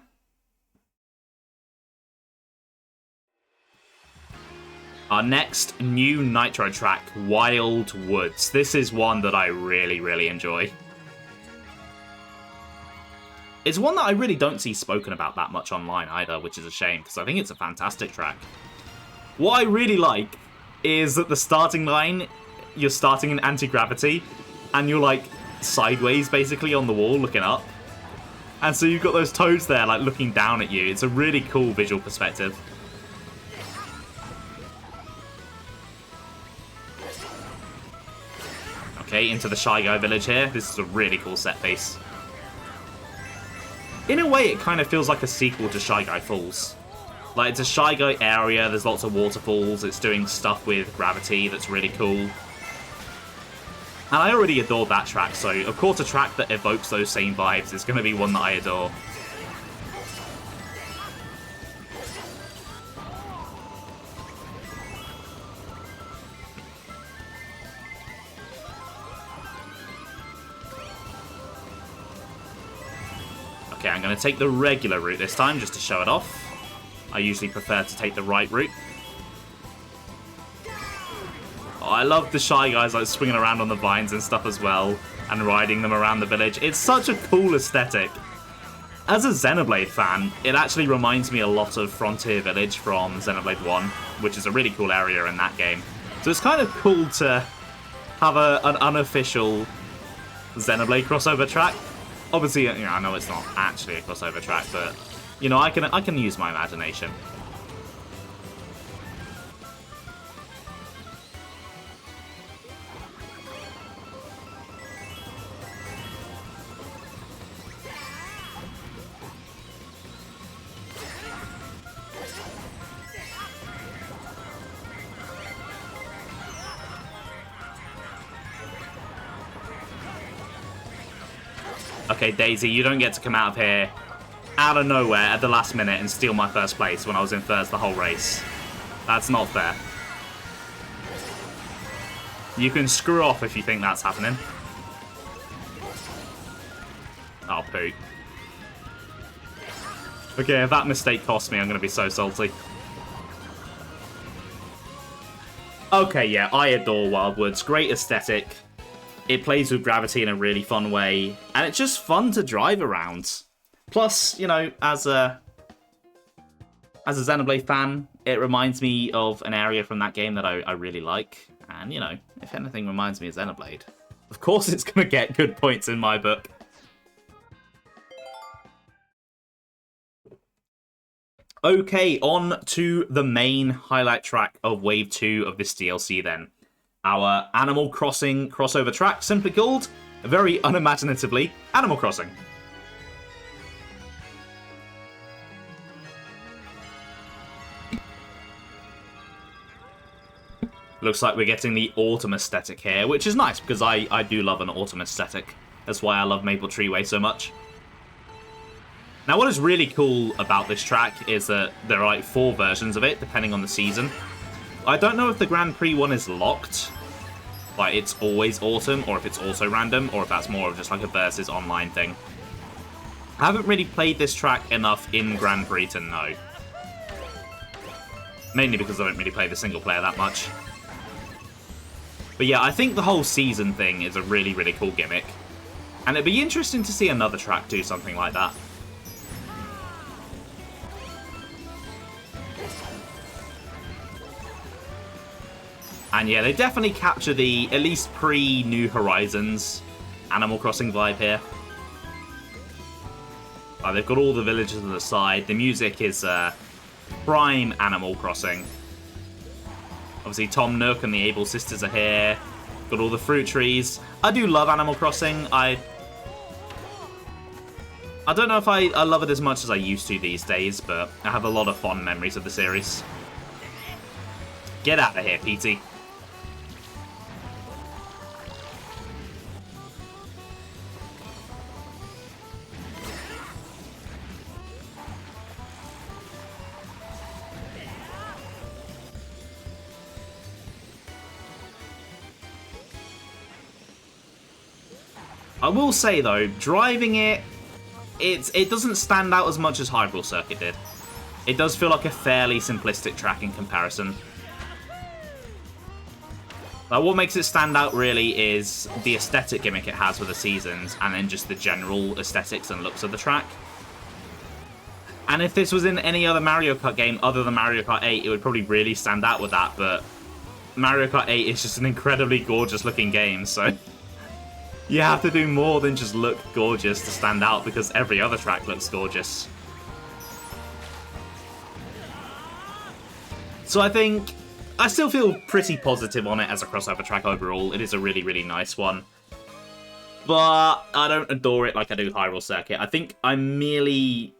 Speaker 1: Our next new Nitro track, Wild Woods. This is one that I really, really enjoy. It's one that I really don't see spoken about that much online either, which is a shame, because I think it's a fantastic track. What I really like is that the starting line, you're starting in anti-gravity, and you're, like, sideways, basically, on the wall, looking up. And so you've got those toads there, like, looking down at you. It's a really cool visual perspective. Okay, into the Shy Guy village here. This is a really cool set piece. In a way, it kind of feels like a sequel to Shy Guy Falls. Like, it's a Shy Guy area, there's lots of waterfalls, it's doing stuff with gravity that's really cool. And I already adored that track, so of course a track that evokes those same vibes is going to be one that I adore. Okay, I'm going to take the regular route this time, just to show it off. I usually prefer to take the right route. Oh, I love the Shy Guys, like, swinging around on the vines and stuff as well, and riding them around the village. It's such a cool aesthetic. As a Xenoblade fan, it actually reminds me a lot of Frontier Village from Xenoblade 1, which is a really cool area in that game. So it's kind of cool to have an unofficial Xenoblade crossover track. Obviously, you know, I know it's not actually a crossover track, but, you know, I can use my imagination. Okay, Daisy, you don't get to come out of here out of nowhere at the last minute and steal my first place when I was in first the whole race. That's not fair. You can screw off if you think that's happening. Oh, poo. Okay, if that mistake costs me, I'm going to be so salty. Okay, yeah, I adore Wildwoods. Great aesthetic. It plays with gravity in a really fun way, and it's just fun to drive around. Plus, you know, as a Xenoblade fan, it reminds me of an area from that game that I really like. And, you know, if anything reminds me of Xenoblade, of course it's going to get good points in my book. Okay, on to the main highlight track of Wave 2 of this DLC then. Our Animal Crossing crossover track, simply called, very unimaginatively, Animal Crossing. Looks like we're getting the autumn aesthetic here, which is nice, because I do love an autumn aesthetic. That's why I love Maple Treeway so much. Now, what is really cool about this track is that there are like 4 versions of it, depending on the season. I don't know if the Grand Prix one is locked, like it's always autumn, or if it's also random, or if that's more of just like a versus online thing. I haven't really played this track enough in Grand Prix to know. Mainly because I don't really play the single player that much. But yeah, I think the whole season thing is a really, really cool gimmick. And it'd be interesting to see another track do something like that. And yeah, they definitely capture the, at least pre-New Horizons, Animal Crossing vibe here. They've got all the villages on the side. The music is prime Animal Crossing. Obviously, Tom Nook and the Able Sisters are here. Got all the fruit trees. I do love Animal Crossing. I don't know if I love it as much as I used to these days, but I have a lot of fond memories of the series. Get out of here, Petey. I will say though, driving it doesn't stand out as much as Hyrule Circuit did. It does feel like a fairly simplistic track in comparison. Like, what makes it stand out really is the aesthetic gimmick it has with the seasons, and then just the general aesthetics and looks of the track. And if this was in any other Mario Kart game other than Mario Kart 8, it would probably really stand out with that, but Mario Kart 8 is just an incredibly gorgeous looking game, so you have to do more than just look gorgeous to stand out, because every other track looks gorgeous. So I still feel pretty positive on it as a crossover track overall. It is a really, really nice one. But I don't adore it like I do Hyrule Circuit. I think I merely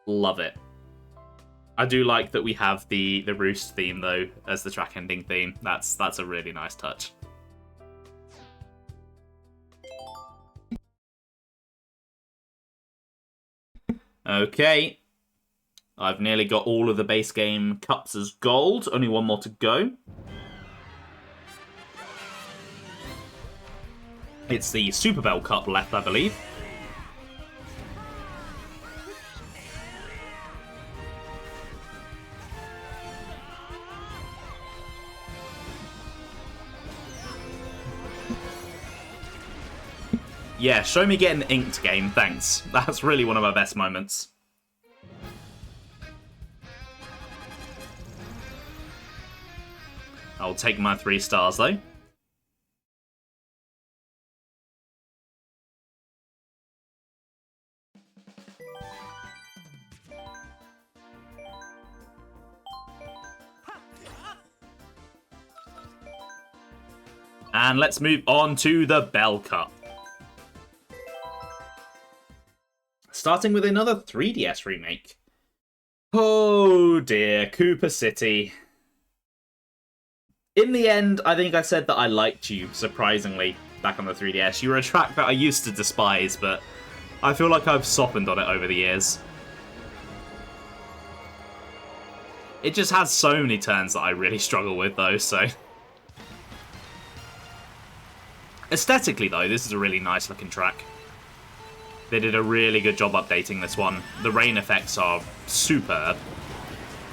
Speaker 1: love it. I do like that we have the Roost theme, though, as the track ending theme. That's a really nice touch. Okay. I've nearly got all of the base game cups as gold. Only one more to go. It's the Super Bell Cup left, I believe. Yeah, show me getting inked game, thanks. That's really one of my best moments. I'll take my 3 stars, though. And let's move on to the Bell Cup. Starting with another 3DS remake. Oh dear, Cooper City. In the end, I think I said that I liked you, surprisingly, back on the 3DS. You were a track that I used to despise, but I feel like I've softened on it over the years. It just has so many turns that I really struggle with, though, so... Aesthetically, though, this is a really nice looking track. They did a really good job updating this one. The rain effects are superb.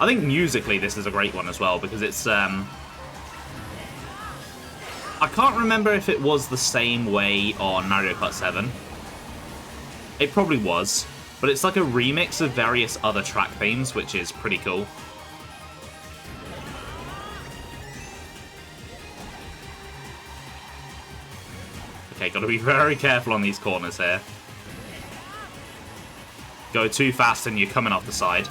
Speaker 1: I think musically this is a great one as well, because it's... I can't remember if it was the same way on Mario Kart 7. It probably was, but it's like a remix of various other track themes, which is pretty cool. Okay, gotta be very careful on these corners here. Go too fast and you're coming off the side.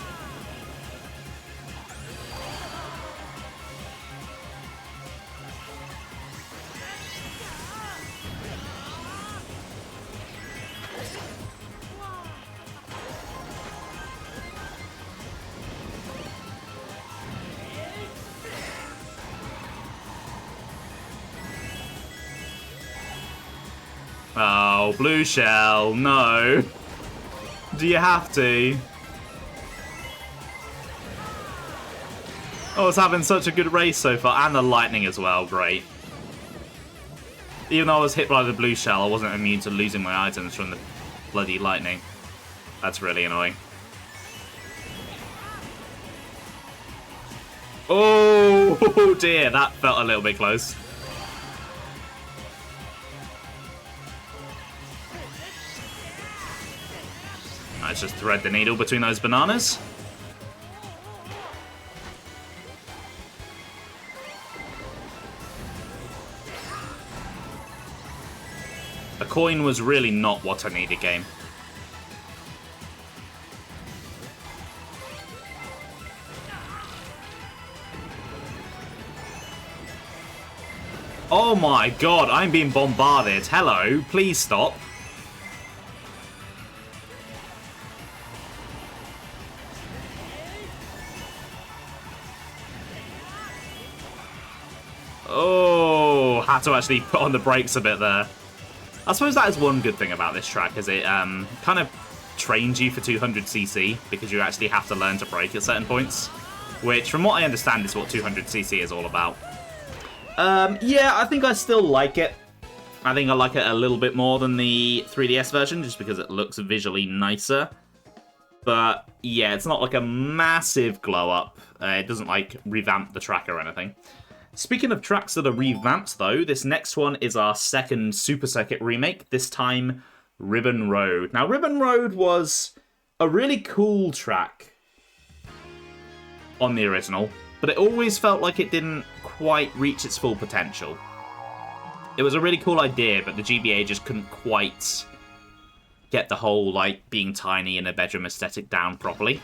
Speaker 1: Oh, blue shell, no. Do you have to? Oh, it's having such a good race so far. And the lightning as well, great. Even though I was hit by the blue shell, I wasn't immune to losing my items from the bloody lightning. That's really annoying. Oh dear, that felt a little bit close. Let's just thread the needle between those bananas. coin was really not what I needed, game. Oh my god, I'm being bombarded. Hello, please stop. Oh, had to actually put on the brakes a bit there. I suppose that is one good thing about this track, is it kind of trains you for 200cc, because you actually have to learn to brake at certain points, which, from what I understand, is what 200cc is all about. Yeah, I think I still like it. I think I like it a little bit more than the 3DS version, just because it looks visually nicer. But, yeah, it's not like a massive glow-up. It doesn't, like, revamp the track or anything. Speaking of tracks that are revamped, though, this next one is our second Super Circuit remake, this time Ribbon Road. Now, Ribbon Road was a really cool track on the original, but it always felt like it didn't quite reach its full potential. It was a really cool idea, but the GBA just couldn't quite get the whole, like, being tiny in a bedroom aesthetic down properly.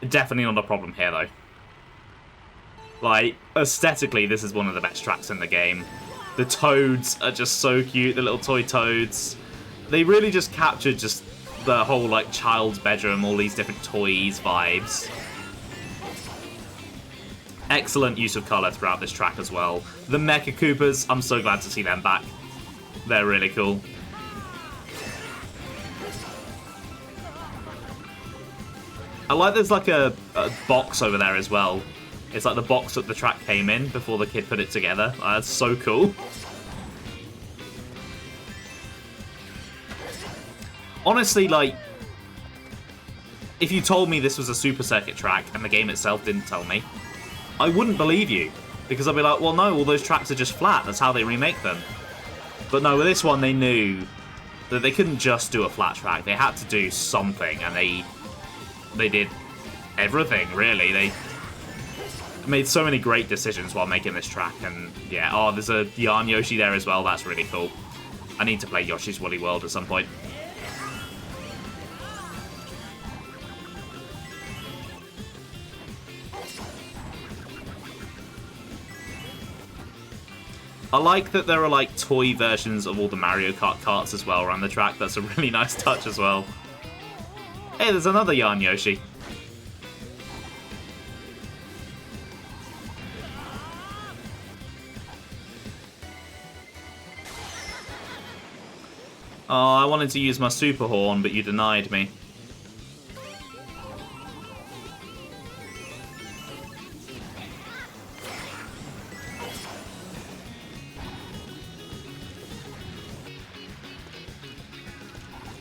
Speaker 1: Definitely not a problem here, though. Like, aesthetically, this is one of the best tracks in the game. The toads are just so cute, the little toy toads. They really just captured just the whole, like, child's bedroom, all these different toys vibes. Excellent use of colour throughout this track as well. The Mecha Koopas, I'm so glad to see them back. They're really cool. I like there's like a box over there as well. It's like the box that the track came in before the kid put it together. That's so cool. Honestly, like, if you told me this was a Super Circuit track and the game itself didn't tell me, I wouldn't believe you. Because I'd be like, well, no, all those tracks are just flat. That's how they remake them. But no, with this one, they knew that they couldn't just do a flat track. They had to do something, and they did everything, really. They made so many great decisions while making this track, and yeah, oh, there's a Yarn Yoshi there as well. That's really cool. I need to play Yoshi's Woolly World at some point. I like that there are, like, toy versions of all the Mario Kart carts as well around the track. That's a really nice touch as well. Hey, there's another Yarn Yoshi. Oh, I wanted to use my super horn, but you denied me.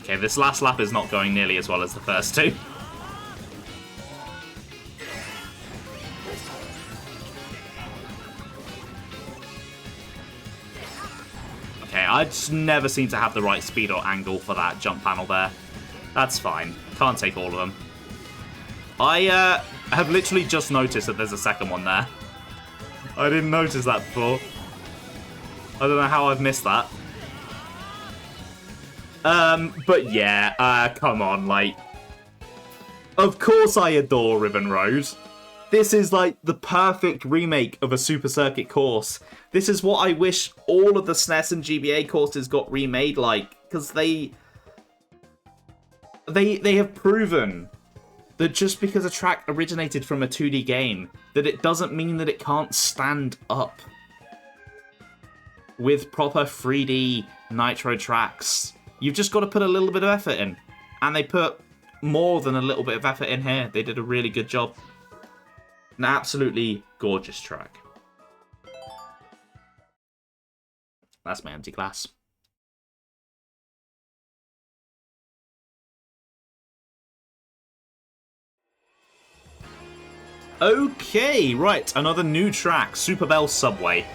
Speaker 1: Okay, this last lap is not going nearly as well as the first two. I just never seem to have the right speed or angle for that jump panel there. That's fine. Can't take all of them. I have literally just noticed that there's a second one there. I didn't notice that before. I don't know how I've missed that. But yeah, come on, like... Of course I adore Ribbon Road. This is, like, the perfect remake of a Super Circuit course. This is what I wish all of the SNES and GBA courses got remade like, because they have proven that just because a track originated from a 2D game, that it doesn't mean that it can't stand up with proper 3D Nitro tracks. You've just got to put a little bit of effort in. And they put more than a little bit of effort in here. They did a really good job. An absolutely gorgeous track. That's my empty glass. Okay, right, another new track, Super Bell Subway.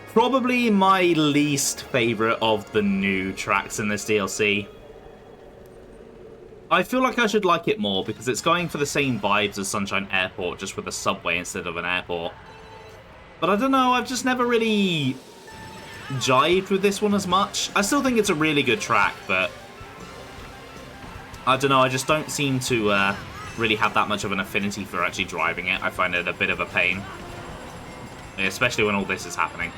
Speaker 1: Probably my least favourite of the new tracks in this DLC. I feel like I should like it more because it's going for the same vibes as Sunshine Airport, just with a subway instead of an airport. But I don't know, I've just never really jived with this one as much. I still think it's a really good track, but I don't know, I just don't seem to really have that much of an affinity for actually driving it. I find it a bit of a pain, especially when all this is happening.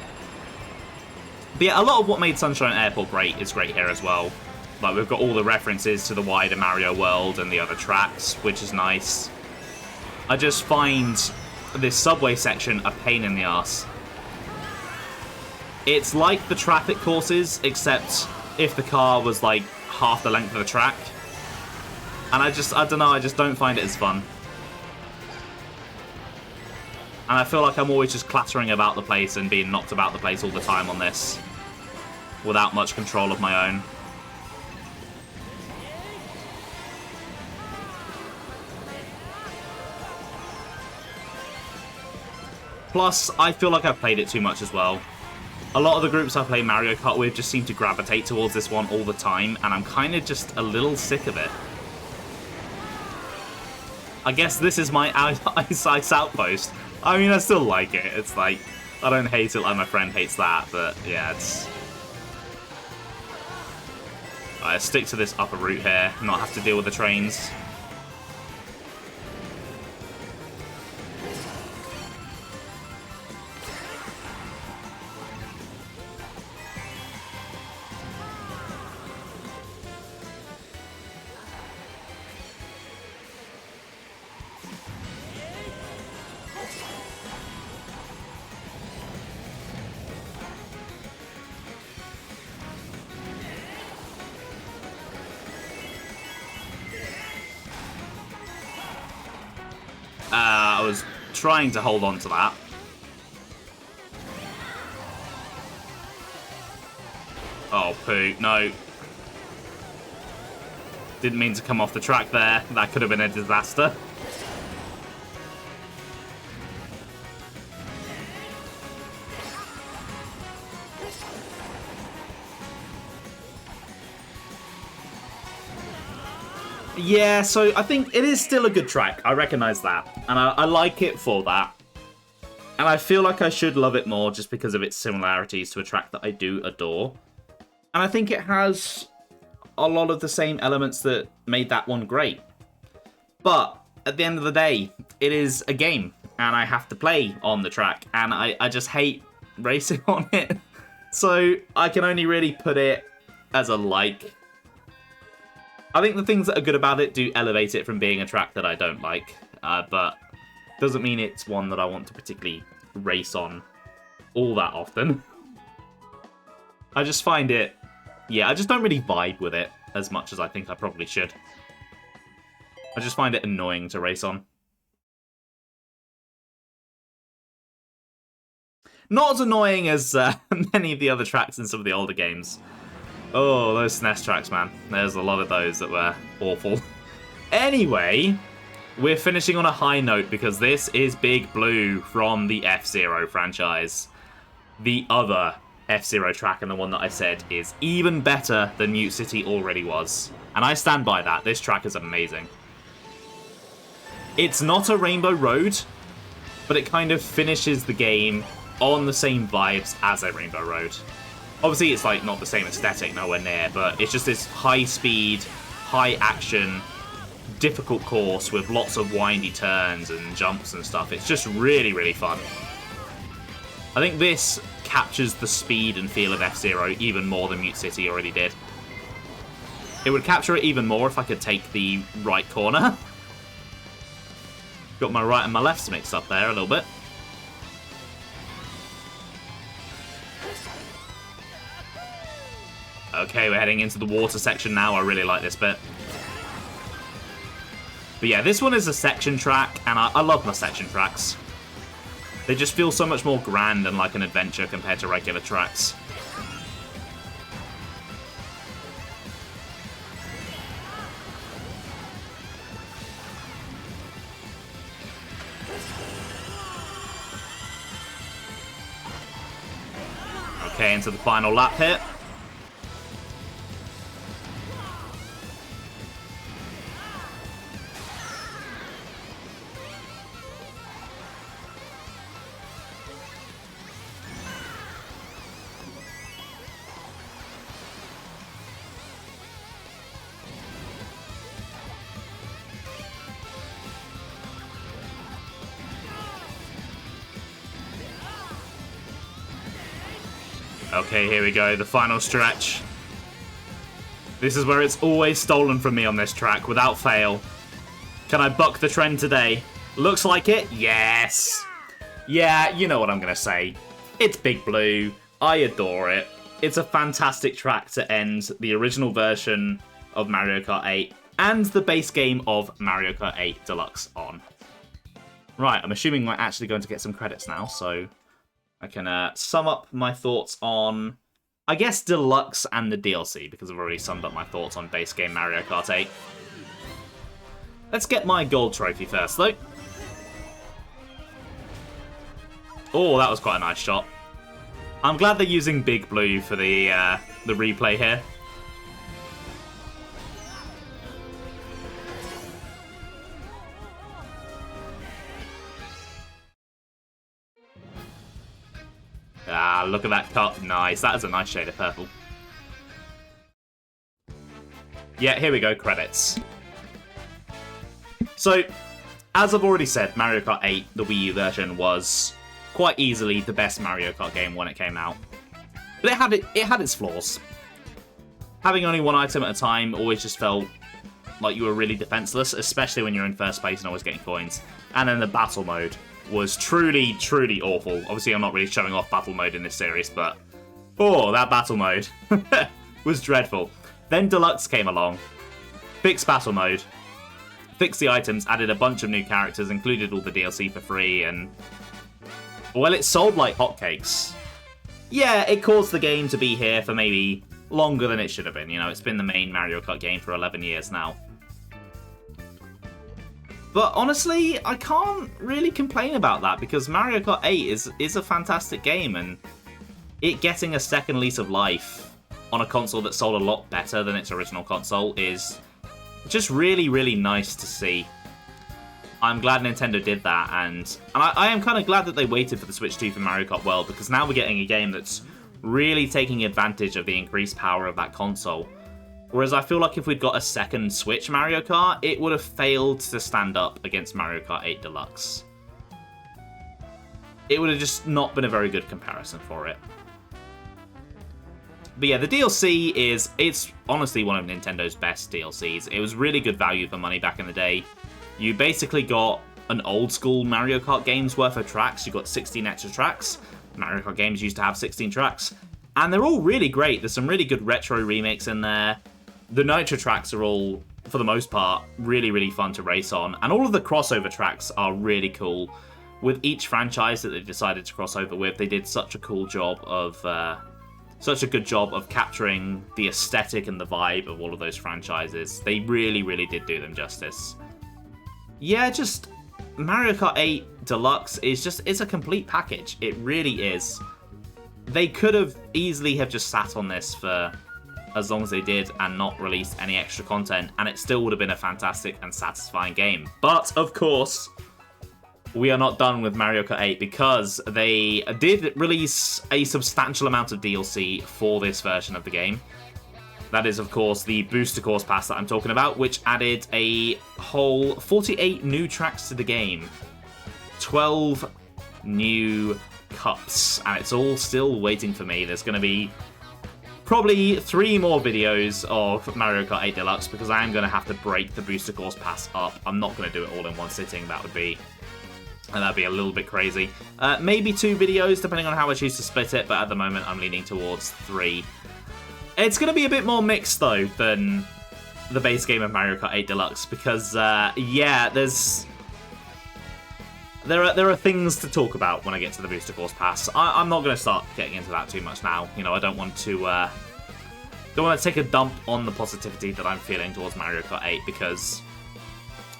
Speaker 1: But yeah, a lot of what made Sunshine Airport great is great here as well. Like, we've got all the references to the wider Mario world and the other tracks, which is nice. I just find this subway section a pain in the arse. It's like the traffic courses, except if the car was like half the length of the track. And I don't know, I just don't find it as fun. And I feel like I'm always just clattering about the place and being knocked about the place all the time on this, without much control of my own. Plus, I feel like I've played it too much as well. A lot of the groups I play Mario Kart with just seem to gravitate towards this one all the time, and I'm kind of just a little sick of it. I guess this is my Ice Outpost. I mean, I still like it. It's like, I don't hate it like my friend hates that, but yeah, it's... Alright, stick to this upper route here, not have to deal with the trains. I was trying to hold on to that. Oh, poo. No. Didn't mean to come off the track there. That could have been a disaster. Yeah, so I think it is still a good track. I recognise that. And I like it for that. And I feel like I should love it more just because of its similarities to a track that I do adore. And I think it has a lot of the same elements that made that one great. But at the end of the day, it is a game. And I have to play on the track. And I just hate racing on it. So I can only really put it as a like. I think the things that are good about it do elevate it from being a track that I don't like, but doesn't mean it's one that I want to particularly race on all that often. I just find it, yeah, I just don't really vibe with it as much as I think I probably should. I just find it annoying to race on. Not as annoying as many of the other tracks in some of the older games. Oh, those SNES tracks, man. There's a lot of those that were awful. Anyway, we're finishing on a high note because this is Big Blue from the F-Zero franchise. The other F-Zero track, and the one that I said is even better than Mute City already was. And I stand by that. This track is amazing. It's not a Rainbow Road, but it kind of finishes the game on the same vibes as a Rainbow Road. Obviously, it's like not the same aesthetic, nowhere near, but it's just this high-speed, high-action, difficult course with lots of windy turns and jumps and stuff. It's just really, really fun. I think this captures the speed and feel of F-Zero even more than Mute City already did. It would capture it even more if I could take the right corner. Got my right and my lefts mixed up there a little bit. Okay, we're heading into the water section now. I really like this bit. But yeah, this one is a section track, and I love my section tracks. They just feel so much more grand and like an adventure compared to regular tracks. Okay, into the final lap here. Okay, here we go, the final stretch. This is where it's always stolen from me on this track, without fail. Can I buck the trend today? Looks like it. Yes! Yeah, you know what I'm going to say. It's Big Blue. I adore it. It's a fantastic track to end the original version of Mario Kart 8 and the base game of Mario Kart 8 Deluxe on. Right, I'm assuming we're actually going to get some credits now, so I can sum up my thoughts on, I guess, Deluxe and the DLC, because I've already summed up my thoughts on base game Mario Kart 8. Let's get my gold trophy first, though. Oh, that was quite a nice shot. I'm glad they're using Big Blue for the replay here. Ah, look at that cup. Nice. That is a nice shade of purple. Yeah, here we go. Credits. So, as I've already said, Mario Kart 8, the Wii U version, was quite easily the best Mario Kart game when it came out. But it had its flaws. Having only one item at a time always just felt like you were really defenseless, especially when you're in first place and always getting coins. And then the battle mode was truly, truly awful. Obviously, I'm not really showing off battle mode in this series, but oh, that battle mode was dreadful. Then Deluxe came along, fixed battle mode, fixed the items, added a bunch of new characters, included all the DLC for free, and well, it sold like hotcakes. Yeah, it caused the game to be here for maybe longer than it should have been. You know, it's been the main Mario Kart game for 11 years now. But honestly, I can't really complain about that, because Mario Kart 8 is a fantastic game, and it getting a second lease of life on a console that sold a lot better than its original console is just really, really nice to see. I'm glad Nintendo did that, and I am kind of glad that they waited for the Switch 2 for Mario Kart World, because now we're getting a game that's really taking advantage of the increased power of that console. Whereas I feel like if we'd got a second Switch Mario Kart, it would have failed to stand up against Mario Kart 8 Deluxe. It would have just not been a very good comparison for it. But yeah, the DLC it's honestly one of Nintendo's best DLCs. It was really good value for money back in the day. You basically got an old school Mario Kart game's worth of tracks. You got 16 extra tracks. Mario Kart games used to have 16 tracks. And they're all really great. There's some really good retro remakes in there. The Nitro tracks are all, for the most part, really, really fun to race on. And all of the crossover tracks are really cool. With each franchise that they decided to cross over with, they did such a cool job of, such a good job of capturing the aesthetic and the vibe of all of those franchises. They really, really did do them justice. Yeah, just Mario Kart 8 Deluxe is it's a complete package. It really is. They could have easily have just sat on this for as long as they did and not released any extra content, and it still would have been a fantastic and satisfying game. But, of course, we are not done with Mario Kart 8, because they did release a substantial amount of DLC for this version of the game. That is, of course, the Booster Course Pass that I'm talking about, which added a whole 48 new tracks to the game, 12 new cups, and it's all still waiting for me. There's going to be probably 3 more videos of Mario Kart 8 Deluxe, because I am going to have to break the Booster Course Pass up. I'm not going to do it all in one sitting. That'd be a little bit crazy. Maybe 2 videos, depending on how I choose to split it, but at the moment I'm leaning towards 3. It's going to be a bit more mixed, though, than the base game of Mario Kart 8 Deluxe, because, yeah, there are things to talk about when I get to the Booster Course Pass. I'm not going to start getting into that too much now. You know, I don't want to take a dump on the positivity that I'm feeling towards Mario Kart 8, because,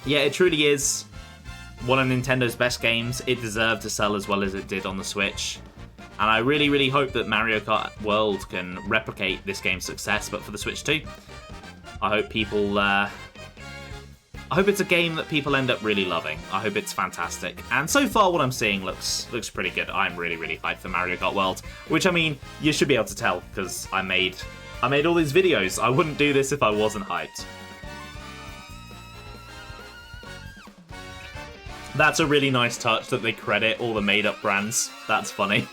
Speaker 1: yeah, it truly is one of Nintendo's best games. It deserved to sell as well as it did on the Switch. And I really, really hope that Mario Kart World can replicate this game's success, but for the Switch too. I hope people, I hope it's a game that people end up really loving. I hope it's fantastic. And so far what I'm seeing looks pretty good. I'm really, really hyped for Mario Kart World, which, I mean, you should be able to tell, because I made all these videos. I wouldn't do this if I wasn't hyped. That's a really nice touch that they credit all the made-up brands. That's funny.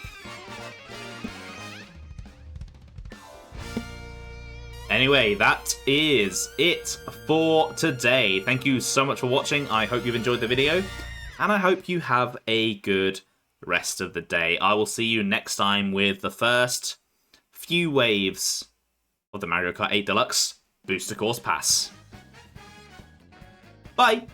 Speaker 1: Anyway, that is it for today. Thank you so much for watching. I hope you've enjoyed the video, and I hope you have a good rest of the day. I will see you next time with the first few waves of the Mario Kart 8 Deluxe Booster Course Pass. Bye!